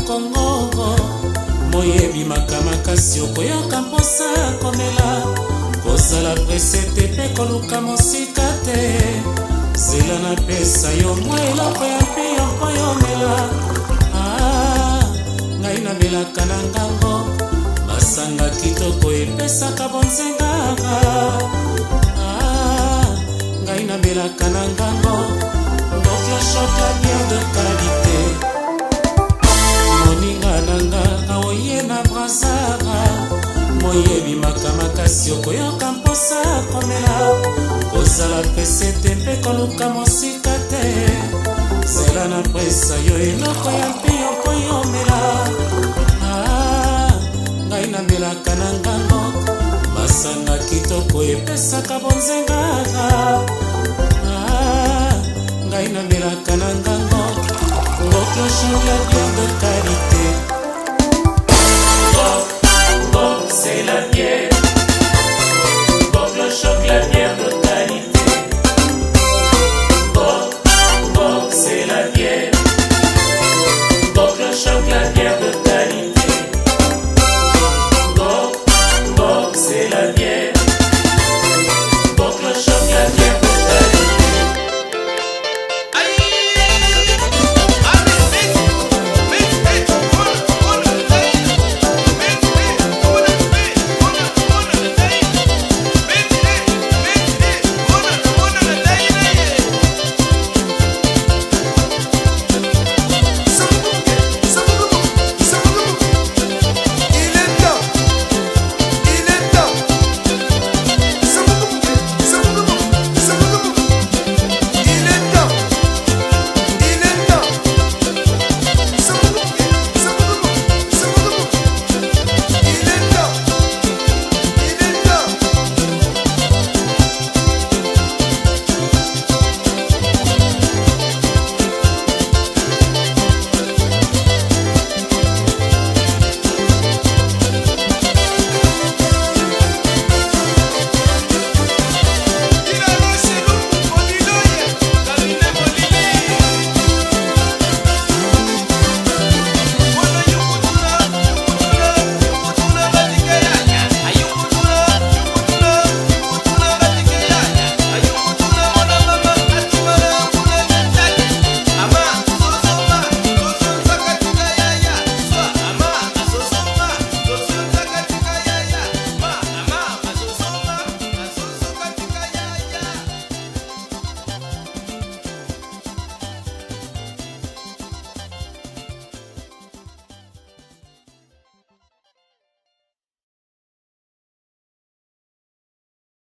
Kongo. Moyebi makasi okoyoka mposa komela, kozala presete mpe koluka mosika te. Zela napesa yo mwa eloko ya mpiyo mpo yomela. Ngai namelaka na ngango, masanga kitoko epesaka bonzengaka. Ngai namelaka na ngango, ngoklochoka bien de qualité. Moninga nanga aoye na brazara, moyebi makasi okoyoka mposa komela, kozala pesete mpe koluka mosika te. Zela na presa yo eloko ya mpiyo mpo yomela. Ngai namelaka na ngango, masanga kitoko epesaka bonzengaka. Ngai namelaka na ngango, ngoklochoka bien de qualité. C'est la